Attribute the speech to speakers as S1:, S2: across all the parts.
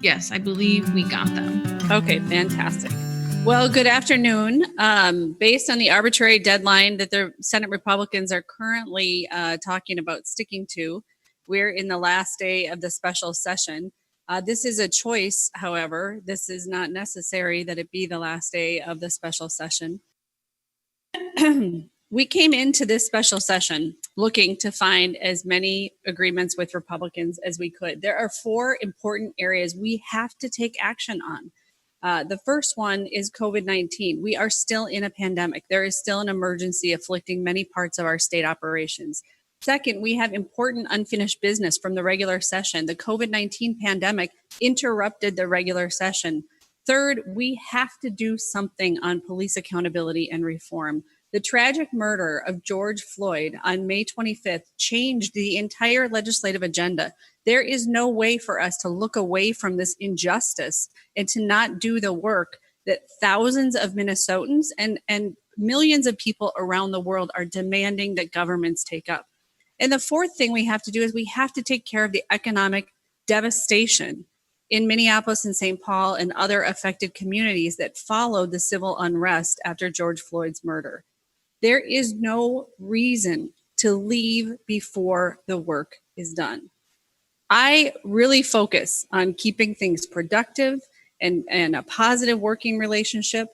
S1: Yes, I believe we got them.
S2: Okay, fantastic. Well, good afternoon. Based on the arbitrary deadline that the Senate Republicans are currently talking about sticking to, we're in the last day of the special session. This is a choice, however. This is not necessary that it be the last day of the special session. We came into this special session looking to find as many agreements with Republicans as we could. There are 4 important areas we have to take action on. The first one is COVID-19. We are still in a pandemic. There is still an emergency afflicting many parts of our state operations. Second, we have important unfinished business from the regular session. The COVID-19 pandemic interrupted the regular session. Third, we have to do something on police accountability and reform. The tragic murder of George Floyd on May 25th changed the entire legislative agenda. There is no way for us to look away from this injustice and to not do the work that thousands of Minnesotans and millions of people around the world are demanding that governments take up. And the fourth thing we have to do is we have to take care of the economic devastation in Minneapolis and St. Paul and other affected communities that followed the civil unrest after George Floyd's murder. There is no reason to leave before the work is done. I really focus on keeping things productive and a positive working relationship.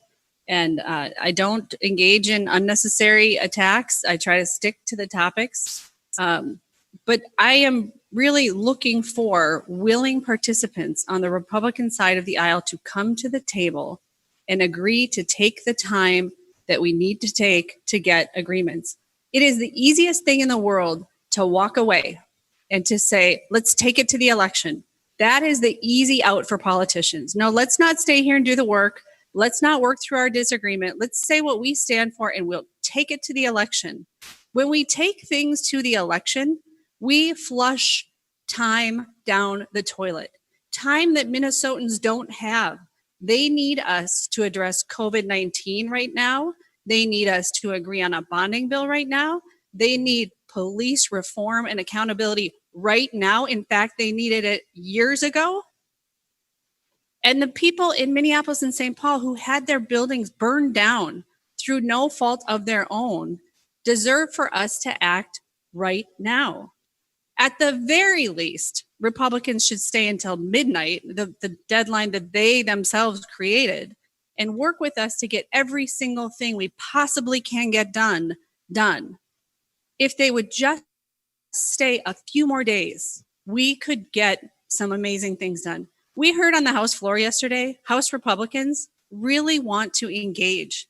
S2: And I don't engage in unnecessary attacks. I try to stick to the topics. But I am really looking for willing participants on the Republican side of the aisle to come to the table and agree to take the time that we need to take to get agreements. It is the easiest thing in the world to walk away and to say, let's take it to the election. That is the easy out for politicians. No, let's not stay here and do the work. Let's not work through our disagreement. Let's say what we stand for and we'll take it to the election. When we take things to the election, we flush time down the toilet, time that Minnesotans don't have. They need us to address COVID-19 right now. They need us to agree on a bonding bill right now. They need police reform and accountability right now. In fact, they needed it years ago. And the people in Minneapolis and St. Paul who had their buildings burned down through no fault of their own deserve for us to act right now. At the very least, Republicans should stay until midnight, the deadline that they themselves created, and work with us to get every single thing we possibly can get done. If they would just stay a few more days, we could get some amazing things done. We heard on the House floor yesterday, House Republicans really want to engage.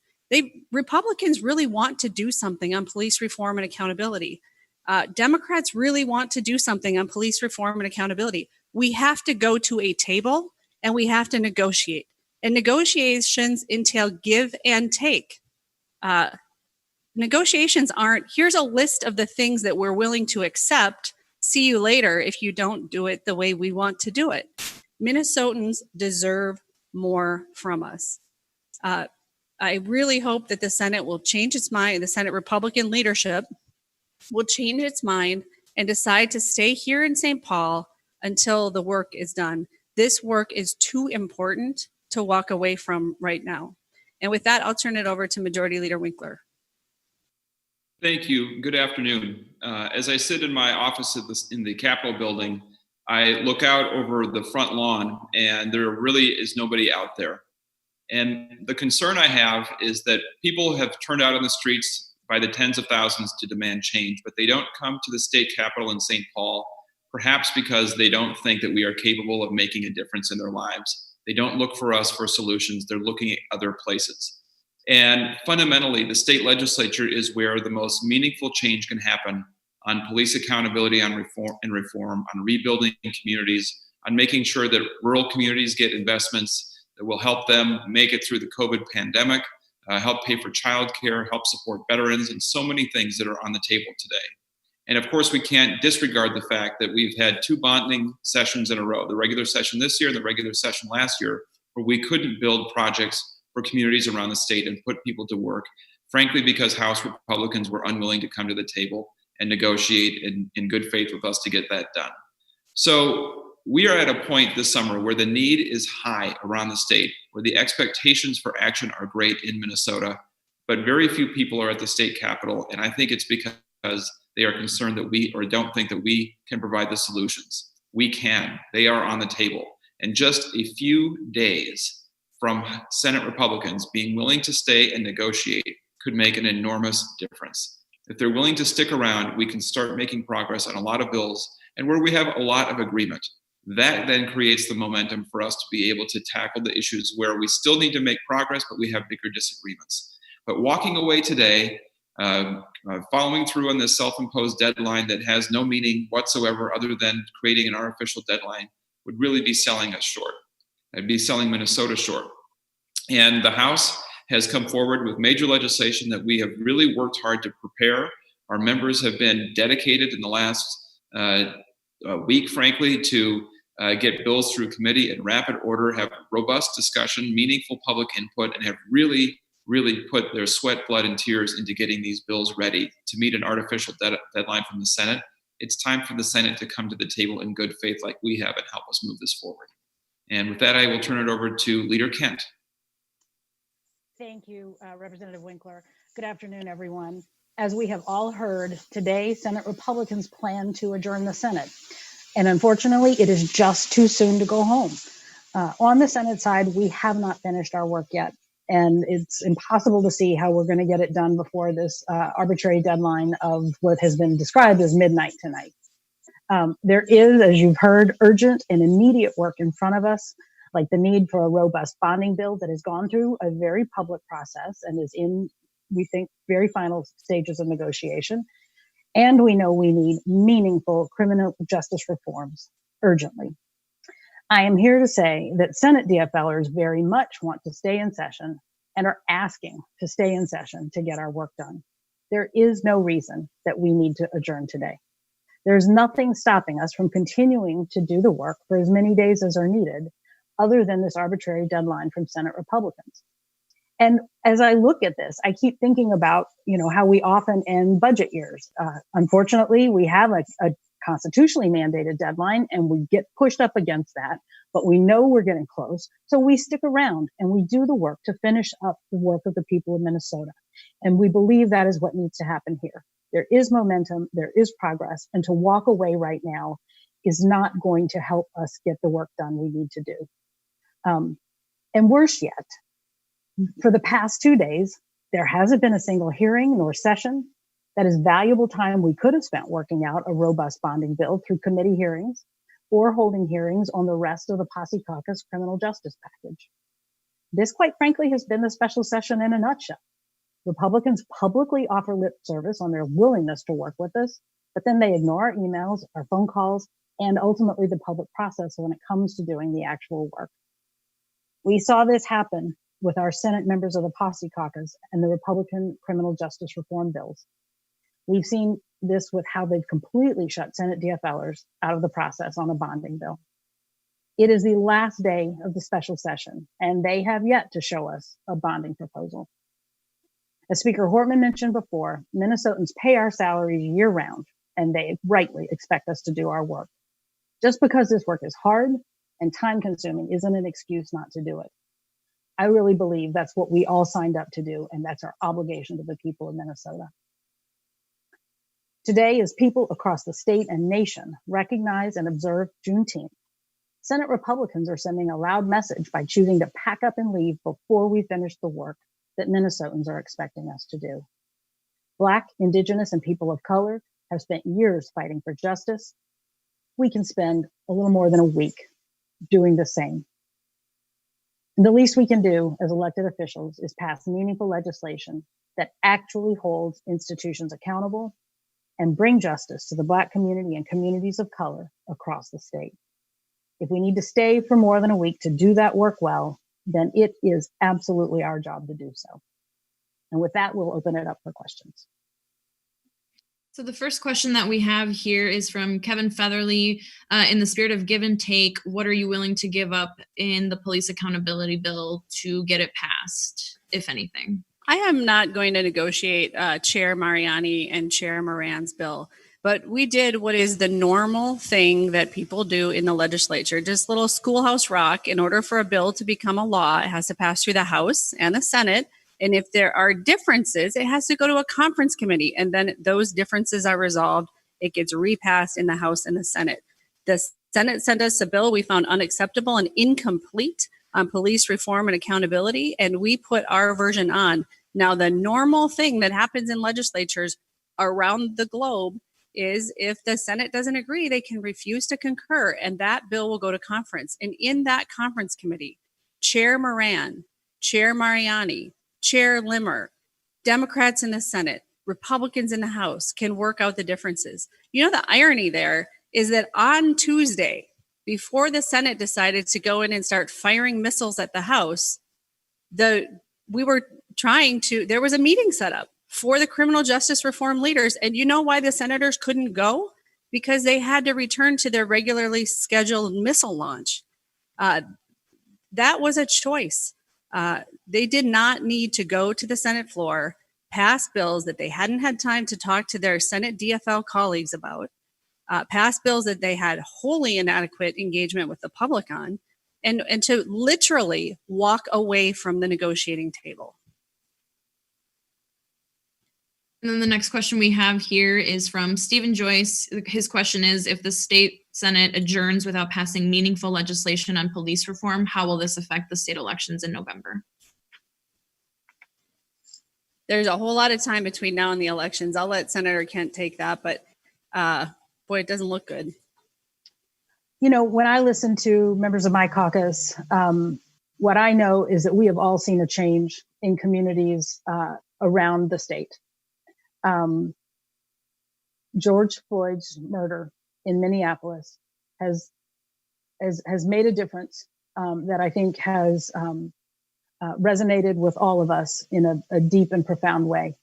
S2: Republicans really want to do something on police reform and accountability. Democrats really want to do something on police reform and accountability. We have to go to a table and we have to negotiate. And negotiations entail give and take. Negotiations aren't, here's a list of the things that we're willing to accept. See you later if you don't do it the way we want to do it. Minnesotans deserve more from us. I really hope that the Senate will change its mind, the Senate Republican leadership will change its mind and decide to stay here in St. Paul until the work is done. This work is too important to walk away from right now. And with that, I'll turn it over to Majority Leader Winkler.
S3: Thank you. Good afternoon. As I sit in my office in the Capitol building, I look out over the front lawn and there really is nobody out there. And the concern I have is that people have turned out on the streets by the tens of thousands to demand change, but they don't come to the state capitol in St. Paul, perhaps because they don't think that we are capable of making a difference in their lives. They don't look for us for solutions. They're looking at other places. And fundamentally, the state legislature is where the most meaningful change can happen on police accountability, on reform, on rebuilding communities, on making sure that rural communities get investments that will help them make it through the COVID pandemic, help pay for childcare, help support veterans, and so many things that are on the table today. And of course, we can't disregard the fact that we've had 2 bonding sessions in a row, the regular session this year and the regular session last year, where we couldn't build projects for communities around the state and put people to work, frankly, because House Republicans were unwilling to come to the table and negotiate in good faith with us to get that done. So we are at a point this summer where the need is high around the state, where the expectations for action are great in Minnesota, but very few people are at the state capitol. And I think it's because they are concerned that we, or don't think that we can provide the solutions. We can. They are on the table. And just a few days from Senate Republicans being willing to stay and negotiate could make an enormous difference. If they're willing to stick around, we can start making progress on a lot of bills and where we have a lot of agreement. That then creates the momentum for us to be able to tackle the issues where we still need to make progress, but we have bigger disagreements. But walking away today, following through on this self-imposed deadline that has no meaning whatsoever other than creating an artificial deadline would really be selling us short. It'd be selling Minnesota short. And the House has come forward with major legislation that we have really worked hard to prepare. Our members have been dedicated in the last week, frankly, to get bills through committee in rapid order, have robust discussion, meaningful public input, and have really put their sweat, blood, and tears into getting these bills ready to meet an artificial deadline from the Senate. It's time for the Senate to come to the table in good faith like we have and help us move this forward. And with that, I will turn it over to Leader Kent.
S4: Thank you, Representative Winkler. Good afternoon, everyone. As we have all heard, today, Senate Republicans plan to adjourn the Senate. And unfortunately, it is just too soon to go home. On the Senate side, we have not finished our work yet. And it's impossible to see how we're going to get it done before this arbitrary deadline of what has been described as midnight tonight. There is, as you've heard, urgent and immediate work in front of us, like the need for a robust bonding bill that has gone through a very public process and is in, we think, very final stages of negotiation. And we know we need meaningful criminal justice reforms urgently. I am here to say that Senate DFLers very much want to stay in session and are asking to stay in session to get our work done. There is no reason that we need to adjourn today. There's nothing stopping us from continuing to do the work for as many days as are needed, other than this arbitrary deadline from Senate Republicans. And as I look at this, I keep thinking about, how we often end budget years. Unfortunately, we have a constitutionally mandated deadline and we get pushed up against that, but we know we're getting close. So we stick around and we do the work to finish up the work of the people of Minnesota. And we believe that is what needs to happen here. There is momentum, there is progress, and to walk away right now is not going to help us get the work done we need to do. And worse yet, for the past 2 days, there hasn't been a single hearing nor session. That is valuable time we could have spent working out a robust bonding bill through committee hearings or holding hearings on the rest of the Posse Caucus criminal justice package. This, quite frankly, has been the special session in a nutshell. Republicans publicly offer lip service on their willingness to work with us, but then they ignore our emails, our phone calls, and ultimately the public process when it comes to doing the actual work. We saw this happen with our Senate members of the Posse Caucus and the Republican criminal justice reform bills. We've seen this with how they've completely shut Senate DFLers out of the process on a bonding bill. It is the last day of the special session, and they have yet to show us a bonding proposal. As Speaker Hortman mentioned before, Minnesotans pay our salaries year round, and they rightly expect us to do our work. Just because this work is hard and time consuming isn't an excuse not to do it. I really believe that's what we all signed up to do, and that's our obligation to the people of Minnesota. Today, as people across the state and nation recognize and observe Juneteenth, Senate Republicans are sending a loud message by choosing to pack up and leave before we finish the work that Minnesotans are expecting us to do. Black, Indigenous, and people of color have spent years fighting for justice. We can spend a little more than a week doing the same. And the least we can do as elected officials is pass meaningful legislation that actually holds institutions accountable and bring justice to the Black community and communities of color across the state. If we need to stay for more than a week to do that work well, then it is absolutely our job to do so. And with that, we'll open it up for questions.
S1: So the first question that we have here is from Kevin Featherly. In the spirit of give and take, what are you willing to give up in the police accountability bill to get it passed, if anything?
S2: I am not going to negotiate Chair Mariani and Chair Moran's bill, But we did what is the normal thing that people do in the legislature, just little schoolhouse rock. In order for a bill to become a law, it has to pass through the House and the Senate. And if there are differences, it has to go to a conference committee. And then those differences are resolved. It gets repassed in the House and the Senate. The Senate sent us a bill we found unacceptable and incomplete on police reform and accountability, and we put our version on. Now, the normal thing that happens in legislatures around the globe is if the Senate doesn't agree, they can refuse to concur, and that bill will go to conference. And in that conference committee, Chair Moran, Chair Mariani, Chair Limmer, Democrats in the Senate, Republicans in the House can work out the differences. You know, the irony there is that on Tuesday, before the Senate decided to go in and start firing missiles at the House, there was a meeting set up for the criminal justice reform leaders. And you know why the senators couldn't go? Because they had to return to their regularly scheduled missile launch. That was a choice. They did not need to go to the Senate floor, pass bills that they hadn't had time to talk to their Senate DFL colleagues about, pass bills that they had wholly inadequate engagement with the public on, and to literally walk away from the negotiating table.
S1: And then the next question we have here is from Stephen Joyce. His question is, if the state Senate adjourns without passing meaningful legislation on police reform, how will this affect the state elections in November?
S2: There's a whole lot of time between now and the elections. I'll let Senator Kent take that, but boy, it doesn't look good.
S4: You know, when I listen to members of my caucus, what I know is that we have all seen a change in communities around the state. George Floyd's murder in Minneapolis has made a difference that I think has resonated with all of us in a deep and profound way.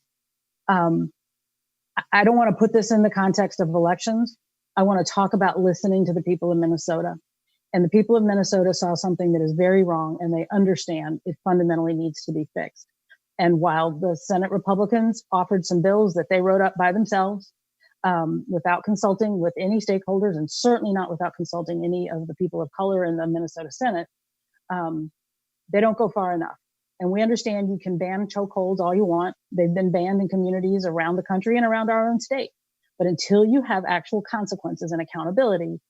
S4: I don't want to put this in the context of elections. I want to talk about listening to the people of Minnesota. And the people of Minnesota saw something that is very wrong, and they understand it fundamentally needs to be fixed. And while the Senate Republicans offered some bills that they wrote up by themselves, without consulting with any stakeholders, and certainly not without consulting any of the people of color in the Minnesota Senate, they don't go far enough. And we understand you can ban chokeholds all you want. They've been banned in communities around the country and around our own state. But until you have actual consequences and accountability,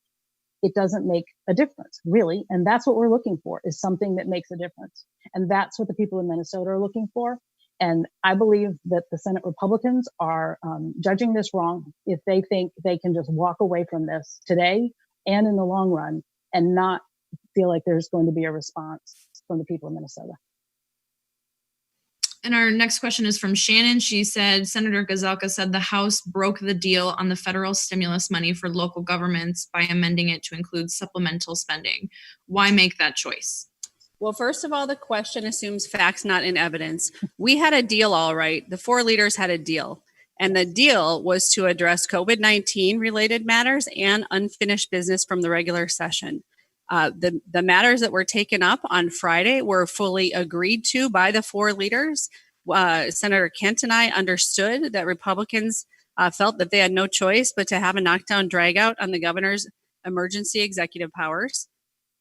S4: it doesn't make a difference, really. And that's what we're looking for, is something that makes a difference. And that's what the people in Minnesota are looking for. And I believe that the Senate Republicans are judging this wrong if they think they can just walk away from this today and in the long run and not feel like there's going to be a response from the people of Minnesota.
S1: And our next question is from Shannon. She said, Senator Gazelka said the House broke the deal on the federal stimulus money for local governments by amending it to include supplemental spending. Why make that choice?
S2: Well, first of all, the question assumes facts, not in evidence. We had a deal, all right. The four leaders had a deal. And the deal was to address COVID-19 related matters and unfinished business from the regular session. The matters that were taken up on Friday were fully agreed to by the four leaders. Senator Kent and I understood that Republicans felt that they had no choice but to have a knockdown drag out on the governor's emergency executive powers.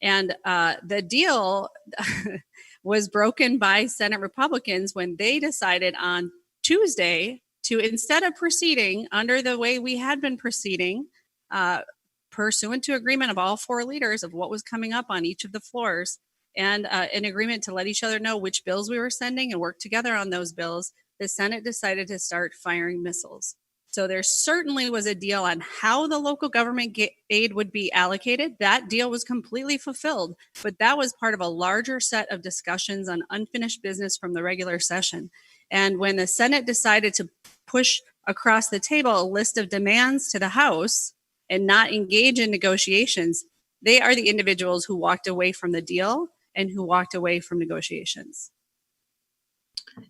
S2: And the deal was broken by Senate Republicans when they decided on Tuesday to, instead of proceeding under the way we had been proceeding, pursuant to agreement of all four leaders of what was coming up on each of the floors, and an agreement to let each other know which bills we were sending and work together on those bills, the Senate decided to start firing missiles. So there certainly was a deal on how the local government aid would be allocated. That deal was completely fulfilled, but that was part of a larger set of discussions on unfinished business from the regular session. And when the Senate decided to push across the table a list of demands to the House and not engage in negotiations, they are the individuals who walked away from the deal and who walked away from negotiations.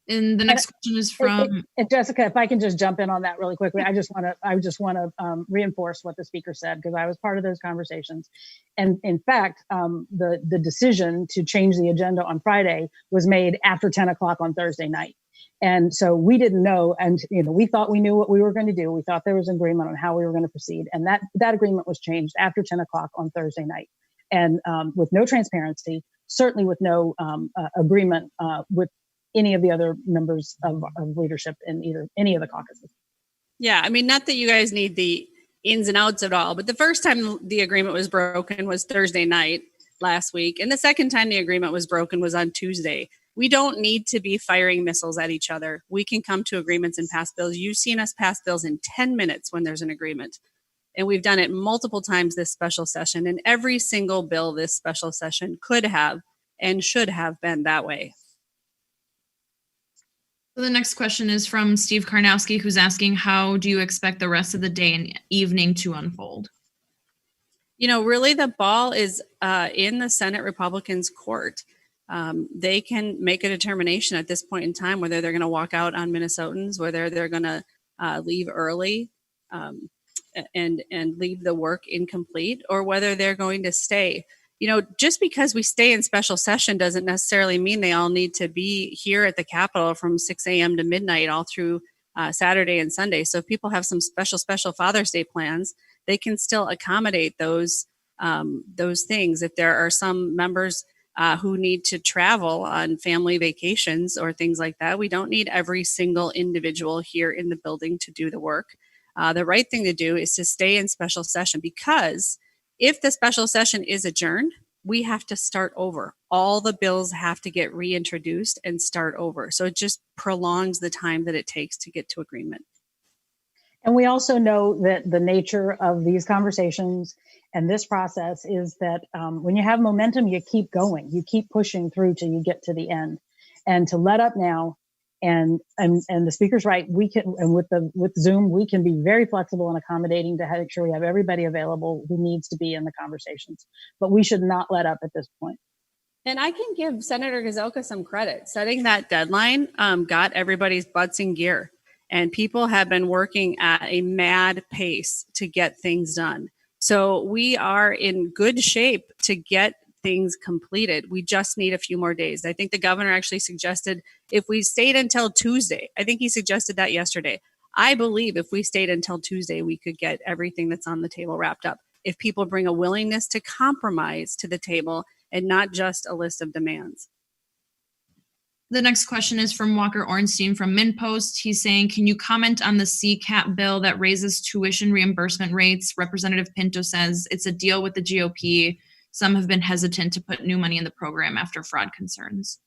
S1: And the next question is from
S4: Jessica. If I can just jump in on that really quickly, I just want to reinforce what the speaker said, because I was part of those conversations. And in fact, the decision to change the agenda on Friday was made after 10 o'clock on Thursday night. And so we didn't know, and we thought we knew what we were going to do. We thought there was an agreement on how we were going to proceed, and that agreement was changed after 10 o'clock on Thursday night, and with no transparency, certainly with no agreement with any of the other members of leadership in any of the caucuses.
S2: Yeah, I mean, not that you guys need the ins and outs at all, but the first time the agreement was broken was Thursday night last week, and the second time the agreement was broken was on Tuesday. We don't need to be firing missiles at each other. We can come to agreements and pass bills. You've seen us pass bills in 10 minutes when there's an agreement. And we've done it multiple times this special session. And every single bill this special session could have and should have been that way.
S1: So the next question is from Steve Karnowski, who's asking, how do you expect the rest of the day and evening to unfold?
S2: Really the ball is in the Senate Republicans' court. They can make a determination at this point in time whether they're going to walk out on Minnesotans, whether they're going to leave early and leave the work incomplete, or whether they're going to stay. Just because we stay in special session doesn't necessarily mean they all need to be here at the Capitol from 6 a.m. to midnight all through Saturday and Sunday. So if people have some special Father's Day plans, they can still accommodate those things. If there are some members who need to travel on family vacations or things like that, we don't need every single individual here in the building to do the work. The right thing to do is to stay in special session, because if the special session is adjourned, we have to start over. All the bills have to get reintroduced and start over. So it just prolongs the time that it takes to get to agreement.
S4: And we also know that the nature of these conversations and this process is that when you have momentum, you keep going, you keep pushing through till you get to the end. And to let up now, and the speaker's right, we can, and with Zoom, we can be very flexible and accommodating to make sure we have everybody available who needs to be in the conversations. But we should not let up at this point.
S2: And I can give Senator Gazelka some credit. Setting that deadline got everybody's butts in gear. And people have been working at a mad pace to get things done. So we are in good shape to get things completed. We just need a few more days. I think the governor actually suggested if we stayed until Tuesday, I think he suggested that yesterday. I believe if we stayed until Tuesday, we could get everything that's on the table wrapped up. If people bring a willingness to compromise to the table and not just a list of demands.
S1: The next question is from Walker Ornstein from MinnPost. He's saying, can you comment on the CCAP bill that raises tuition reimbursement rates? Representative Pinto says it's a deal with the GOP. Some have been hesitant to put new money in the program after fraud concerns.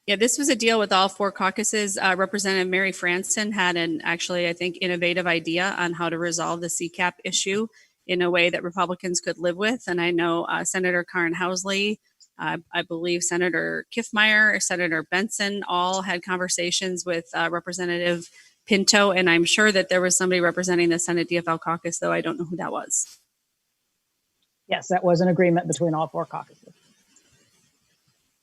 S2: Yeah, this was a deal with all four caucuses. Representative Mary Franson had an actually, I think, innovative idea on how to resolve the CCAP issue in a way that Republicans could live with. And I know Senator Karen Housley, I believe Senator Kiffmeyer, Senator Benson, all had conversations with Representative Pinto. And I'm sure that there was somebody representing the Senate DFL caucus, though I don't know who that was.
S4: Yes, that was an agreement between all four caucuses.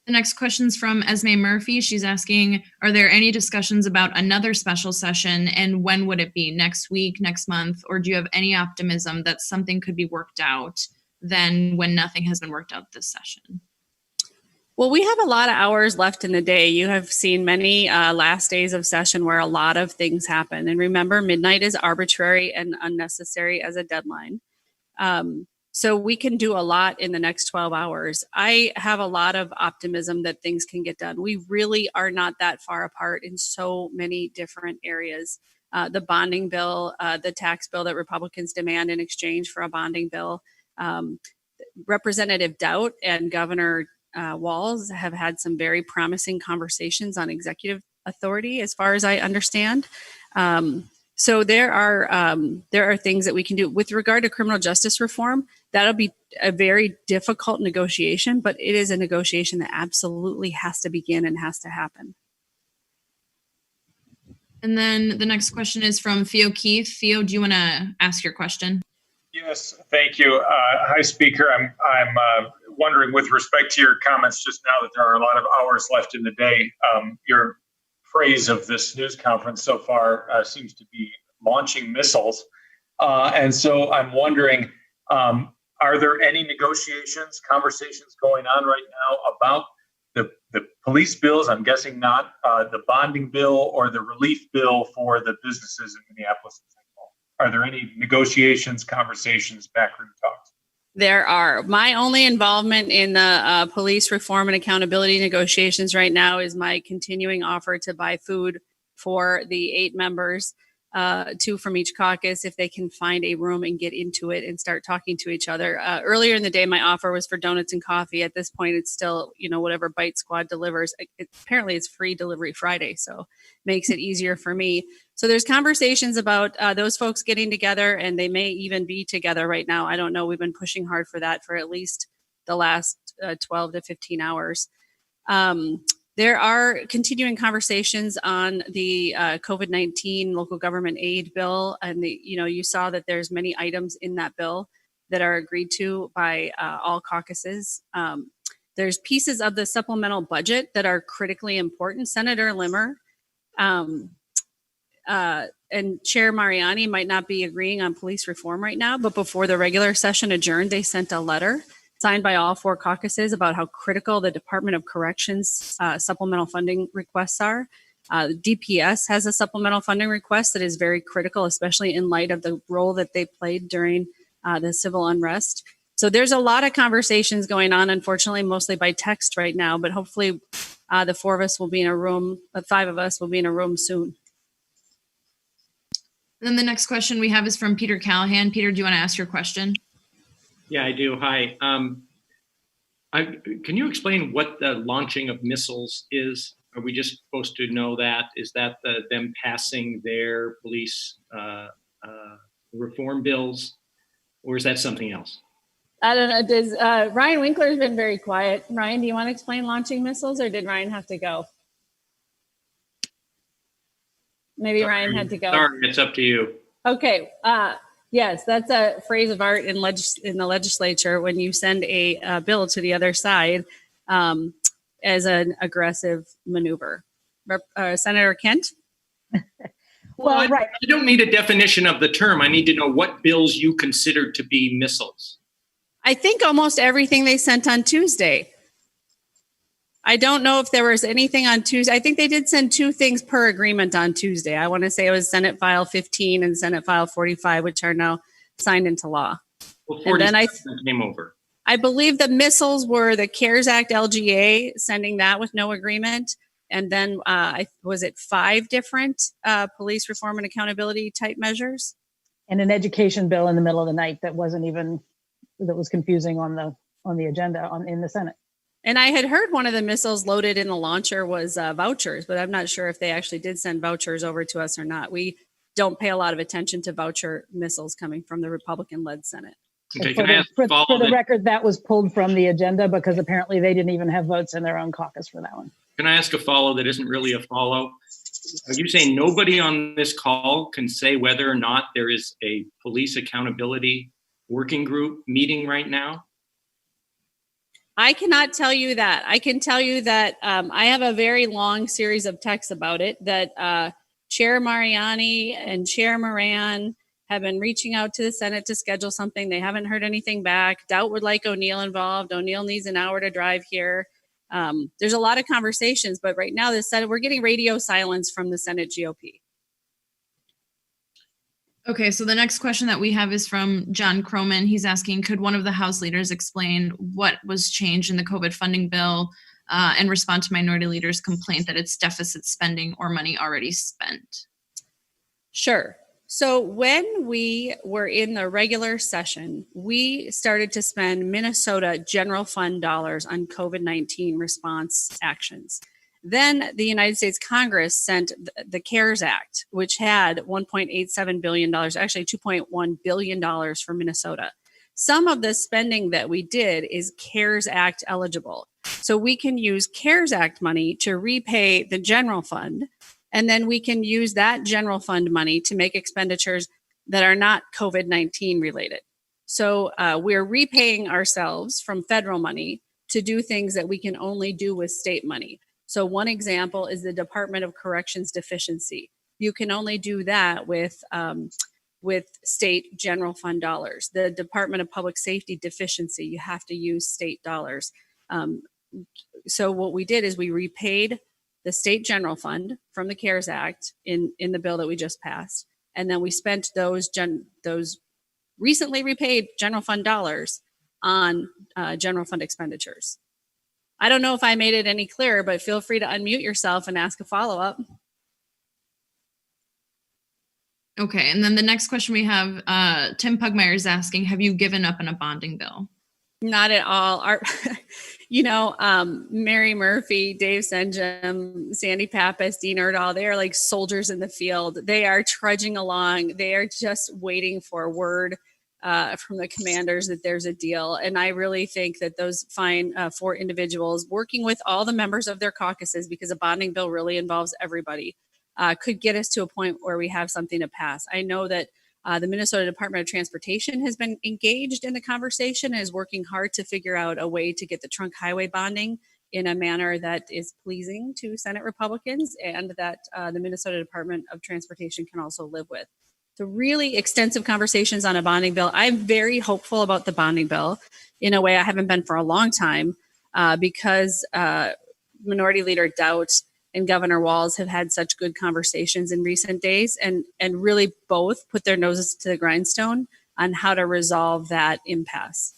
S1: The next question is from Esme Murphy. She's asking, are there any discussions about another special session, and when would it be? Next week, next month? Or do you have any optimism that something could be worked out then when nothing has been worked out this session?
S2: Well, we have a lot of hours left in the day. You have seen many last days of session where a lot of things happen. And remember, midnight is arbitrary and unnecessary as a deadline. So we can do a lot in the next 12 hours. I have a lot of optimism that things can get done. We really are not that far apart in so many different areas. The bonding bill, the tax bill that Republicans demand in exchange for a bonding bill. Representative Doubt and Governor Walz have had some very promising conversations on executive authority, as far as I understand. So there are things that we can do with regard to criminal justice reform. That'll be a very difficult negotiation, but it is a negotiation that absolutely has to begin and has to happen.
S1: And then the next question is from Theo Keith. Theo, do you want to ask your question?
S5: Yes, thank you. Hi, Speaker. I'm wondering, with respect to your comments just now, that there are a lot of hours left in the day. Your phrase of this news conference so far seems to be launching missiles. And so I'm wondering, are there any conversations going on right now about the police bills? I'm guessing not the bonding bill or the relief bill for the businesses in Minneapolis and St. Paul. Are there any negotiations, conversations, backroom talks?
S2: There are. My only involvement in the police reform and accountability negotiations right now is my continuing offer to buy food for the 8 members, 2 from each caucus, if they can find a room and get into it and start talking to each other. Earlier in the day, my offer was for donuts and coffee. At this point, it's still, whatever Bite Squad delivers. Apparently, it's free delivery Friday, so makes it easier for me. So there's conversations about those folks getting together, and they may even be together right now. I don't know. We've been pushing hard for that for at least the last 12 to 15 hours. There are continuing conversations on the COVID-19 local government aid bill, and you saw that there's many items in that bill that are agreed to by all caucuses. There's pieces of the supplemental budget that are critically important. Senator Limmer and Chair Mariani might not be agreeing on police reform right now, but before the regular session adjourned, they sent a letter signed by all 4 caucuses about how critical the Department of Corrections supplemental funding requests are. DPS has a supplemental funding request that is very critical, especially in light of the role that they played during the civil unrest. So there's a lot of conversations going on, unfortunately, mostly by text right now, but hopefully the 4 of us will be in a room, 5 of us will be in a room soon.
S1: Then the next question we have is from Peter Callahan. Peter, do you want to ask your question?
S6: Yeah, I do. Hi. Can you explain what the launching of missiles is? Are we just supposed to know that? Is that them passing their police reform bills, or is that something else?
S2: I don't know. Ryan Winkler has been very quiet. Ryan, do you want to explain launching missiles, or did Ryan have to go? Maybe Ryan had to go.
S6: Sorry, it's up to you.
S2: Okay. Yes, that's a phrase of art in the legislature when you send a bill to the other side as an aggressive maneuver. Senator Kent?
S6: Well, right. I don't need a definition of the term. I need to know what bills you consider to be missiles.
S2: I think almost everything they sent on Tuesday. I don't know if there was anything on Tuesday. I think they did send 2 things per agreement on Tuesday. I want to say it was Senate File 15 and Senate File 45, which are now signed into law.
S6: Well, 47 came over.
S2: I believe the missiles were the CARES Act LGA, sending that with no agreement. And then was it 5 different police reform and accountability type measures?
S4: And an education bill in the middle of the night that was confusing on the agenda in the Senate.
S2: And I had heard one of the missiles loaded in the launcher was vouchers, but I'm not sure if they actually did send vouchers over to us or not. We don't pay a lot of attention to voucher missiles coming from the Republican-led Senate.
S6: Okay,
S4: for the record, that was pulled from the agenda because apparently they didn't even have votes in their own caucus for that one.
S6: Can I ask a follow that isn't really a follow? Are you saying nobody on this call can say whether or not there is a police accountability working group meeting right now?
S2: I cannot tell you that. I can tell you that I have a very long series of texts about it that Chair Mariani and Chair Moran have been reaching out to the Senate to schedule something. They haven't heard anything back. Doubt would like O'Neill involved. O'Neill needs an hour to drive here. There's a lot of conversations, but right now the Senate, we're getting radio silence from the Senate GOP.
S1: Okay, so the next question that we have is from John Croman. He's asking, could one of the House leaders explain what was changed in the COVID funding bill and respond to minority leaders' complaint that it's deficit spending or money already spent?
S2: Sure. So when we were in the regular session, we started to spend Minnesota general fund dollars on COVID-19 response actions. Then the United States Congress sent the CARES Act, which had $1.87 billion, actually $2.1 billion for Minnesota. Some of the spending that we did is CARES Act eligible. So we can use CARES Act money to repay the general fund, and then we can use that general fund money to make expenditures that are not COVID-19 related. So we're repaying ourselves from federal money to do things that we can only do with state money. So one example is the Department of Corrections deficiency. You can only do that with state general fund dollars. The Department of Public Safety deficiency, you have to use state dollars. So what we did is we repaid the state general fund from the CARES Act in the bill that we just passed. And then we spent those recently repaid general fund dollars on general fund expenditures. I don't know if I made it any clearer, but feel free to unmute yourself and ask a follow-up.
S1: Okay, and then the next question we have, Tim Pugmire is asking, have you given up on a bonding bill?
S2: Not at all. Mary Murphy, Dave Senjum, Sandy Pappas, Dean Erdahl, they are like soldiers in the field. They are trudging along. They are just waiting for word from the commanders that there's a deal. And I really think that those fine 4 individuals working with all the members of their caucuses, because a bonding bill really involves everybody, could get us to a point where we have something to pass. I know that the Minnesota Department of Transportation has been engaged in the conversation and is working hard to figure out a way to get the trunk highway bonding in a manner that is pleasing to Senate Republicans and that the Minnesota Department of Transportation can also live with. So really extensive conversations on a bonding bill. I'm very hopeful about the bonding bill in a way I haven't been for a long time because Minority Leader Doubt and Governor Walz have had such good conversations in recent days and really both put their noses to the grindstone on how to resolve that impasse.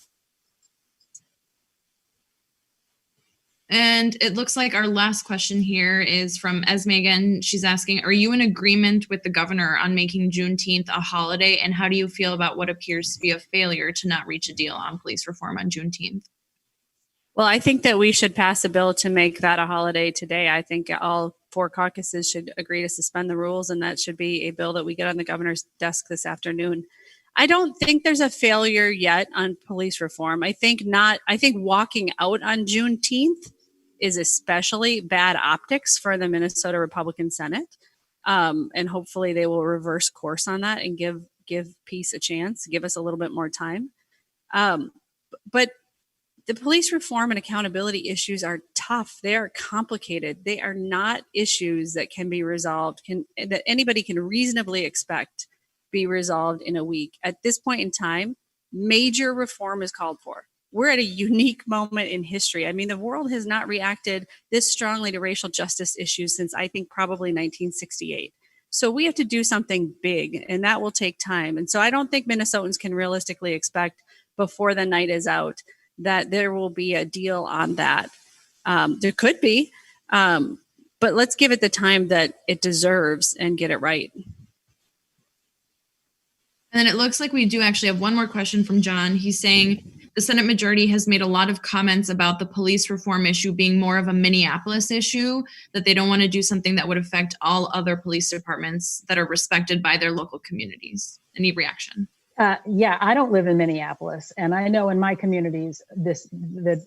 S1: And it looks like our last question here is from Esme again. She's asking, are you in agreement with the governor on making Juneteenth a holiday? And how do you feel about what appears to be a failure to not reach a deal on police reform on Juneteenth?
S2: Well, I think that we should pass a bill to make that a holiday today. I think all 4 caucuses should agree to suspend the rules, and that should be a bill that we get on the governor's desk this afternoon. I don't think there's a failure yet on police reform. I think walking out on Juneteenth is especially bad optics for the Minnesota Republican Senate. And hopefully they will reverse course on that and give peace a chance, give us a little bit more time. But the police reform and accountability issues are tough. They are complicated. They are not issues that can be resolved, that anybody can reasonably expect be resolved in a week. At this point in time, major reform is called for. We're at a unique moment in history. I mean, the world has not reacted this strongly to racial justice issues since I think probably 1968. So we have to do something big, and that will take time. And so I don't think Minnesotans can realistically expect before the night is out that there will be a deal on that. There could be, but let's give it the time that it deserves and get it right.
S1: And then it looks like we do actually have one more question from John. He's saying the Senate majority has made a lot of comments about the police reform issue being more of a Minneapolis issue, that they don't want to do something that would affect all other police departments that are respected by their local communities. Any reaction?
S4: Yeah, I don't live in Minneapolis, and I know in my communities, the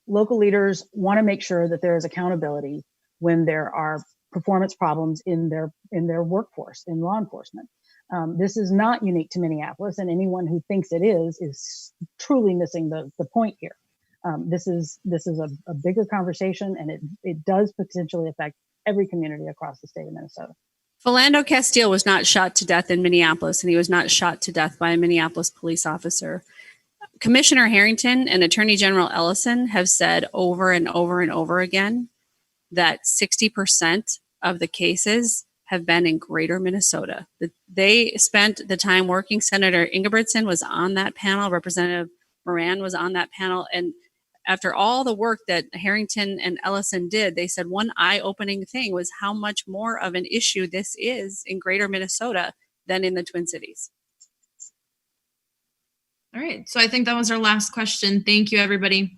S4: local leaders want to make sure that there is accountability when there are performance problems in their workforce, in law enforcement. This is not unique to Minneapolis, and anyone who thinks it is truly missing the point here. This is a bigger conversation, and it does potentially affect every community across the state of Minnesota.
S2: Philando Castile was not shot to death in Minneapolis, and he was not shot to death by a Minneapolis police officer. Commissioner Harrington and Attorney General Ellison have said over and over and over again that 60% of the cases have been in greater Minnesota. They spent the time working. Senator Ingebrigtsen was on that panel. Representative Moran was on that panel. And after all the work that Harrington and Ellison did, they said one eye-opening thing was how much more of an issue this is in greater Minnesota than in the Twin Cities.
S1: All right. So I think that was our last question. Thank you, everybody.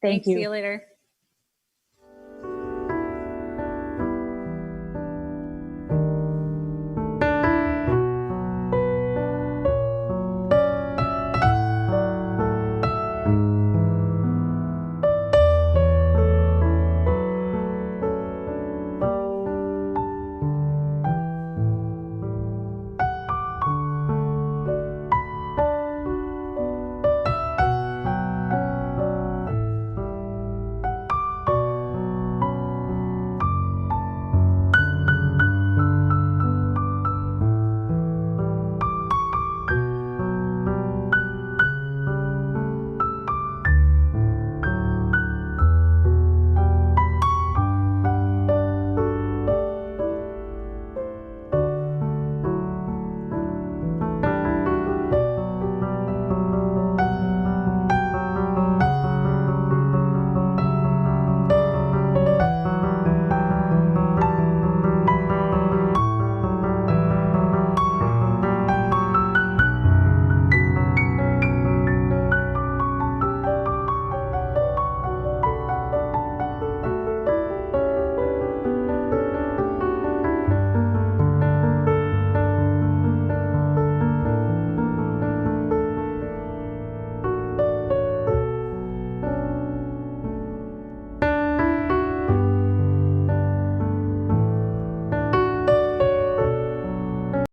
S4: Thank you.
S2: See you later.